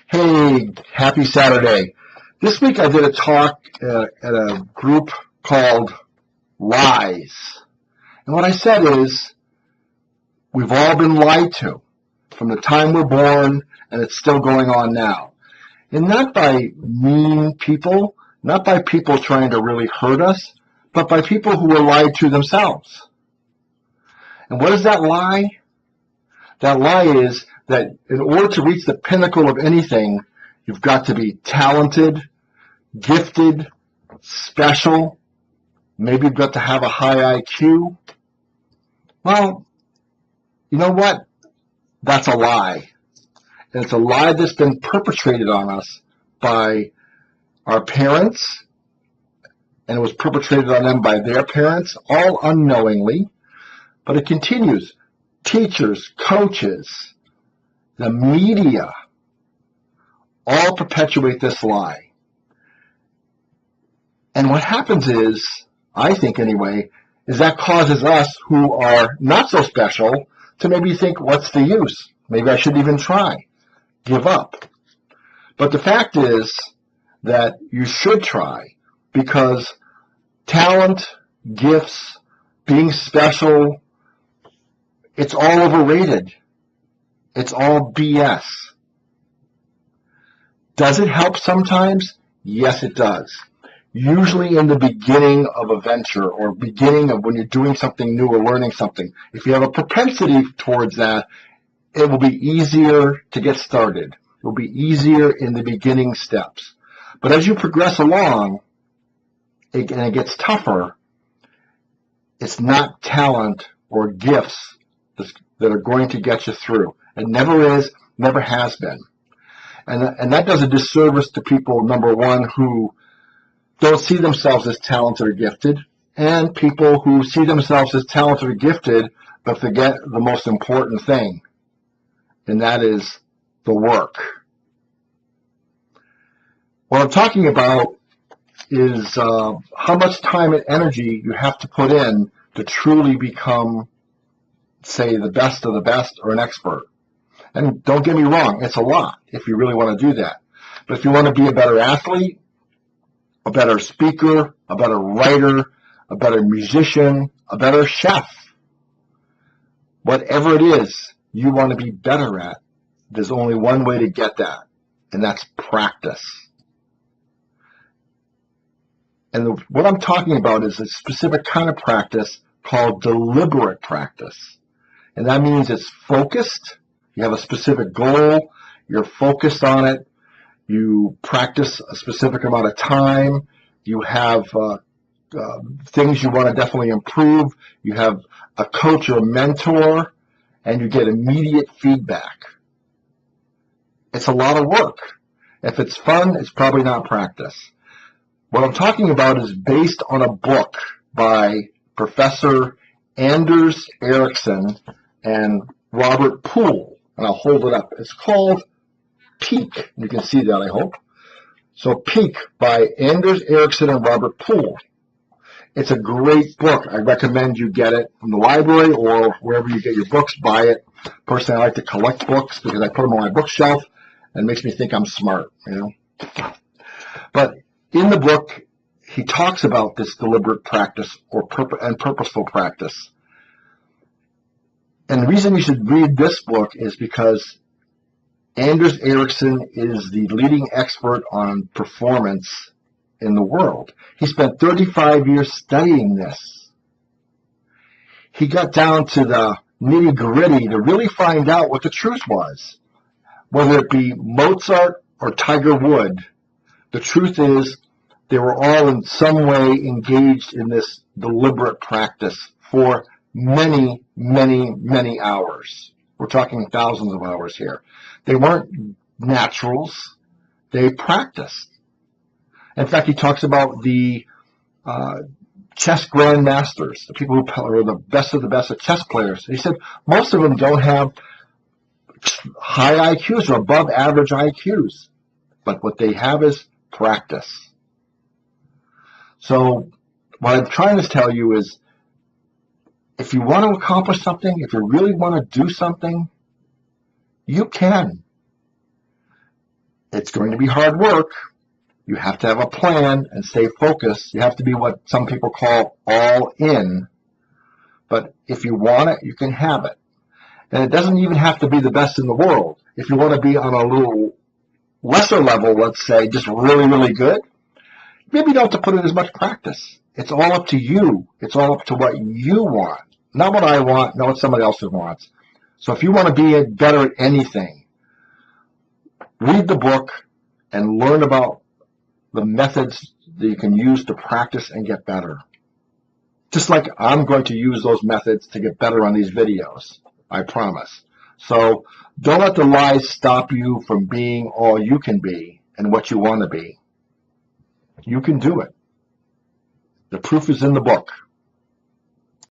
Hey, happy Saturday. This week I did a talk at a group called Lies. And what I said is, we've all been lied to from the time we're born, and it's still going on now. And not by mean people, not by people trying to really hurt us, but by people who were lied to themselves. And what is that lie? That lie is that in order to reach the pinnacle of anything, you've got to be talented, gifted, special. Maybe you've got to have a high IQ. Well, you know what? That's a lie. And it's a lie that's been perpetrated on us by our parents, and it was perpetrated on them by their parents, all unknowingly. But it continues. Teachers, coaches, the media, all perpetuate this lie. And what happens is, I think anyway, is that causes us who are not so special to maybe think, what's the use? Maybe I shouldn't even try. Give up. But the fact is that you should try, because talent, gifts, being special, it's all overrated. It's all BS. Does it help sometimes? Yes, it does. Usually in the beginning of a venture, or beginning of when you're doing something new or learning something. If you have a propensity towards that, it will be easier to get started. It will be easier in the beginning steps. But as you progress along, and it gets tougher, it's not talent or gifts that are going to get you through. It never is, never has been. And that does a disservice to people, number one, who don't see themselves as talented or gifted, and people who see themselves as talented or gifted but forget the most important thing, and that is the work. What I'm talking about is how much time and energy you have to put in to truly become, say, the best of the best or an expert. And don't get me wrong, it's a lot if you really want to do that. But if you want to be a better athlete, a better speaker, a better writer, a better musician, a better chef, whatever it is you want to be better at, there's only one way to get that, and that's practice. And what I'm talking about is a specific kind of practice called deliberate practice. And that means it's focused. You have a specific goal. You're focused on it. You practice a specific amount of time. You have things you want to definitely improve. You have a coach or a mentor, and you get immediate feedback. It's a lot of work. If it's fun, it's probably not practice. What I'm talking about is based on a book by Professor Anders Ericsson and Robert Poole, and I'll hold it up. It's called Peak. You can see that, I hope. So Peak by Anders Ericsson and Robert Poole. It's a great book. I recommend you get it from the library or wherever you get your books, buy it. Personally, I like to collect books because I put them on my bookshelf and it makes me think I'm smart, you know. But in the book, he talks about this deliberate practice and purposeful practice. And the reason you should read this book is because Anders Ericsson is the leading expert on performance in the world. He spent 35 years studying this. He got down to the nitty-gritty to really find out what the truth was. Whether it be Mozart or Tiger Woods, the truth is they were all in some way engaged in this deliberate practice for many, many, many hours. We're talking thousands of hours here. They weren't naturals. They practiced. In fact, he talks about the chess grandmasters, the people who are the best of the best at chess players. He said most of them don't have high IQs or above average IQs, but what they have is practice. So what I'm trying to tell you is, if you want to accomplish something, if you really want to do something, you can. It's going to be hard work. You have to have a plan and stay focused. You have to be what some people call all in. But if you want it, you can have it. And it doesn't even have to be the best in the world. If you want to be on a little lesser level, let's say, just really, really good, maybe you don't have to put in as much practice. It's all up to you. It's all up to what you want. Not what I want, not what somebody else wants. So if you want to be better at anything, read the book and learn about the methods that you can use to practice and get better. Just like I'm going to use those methods to get better on these videos, I promise. So don't let the lies stop you from being all you can be and what you want to be. You can do it. The proof is in the book.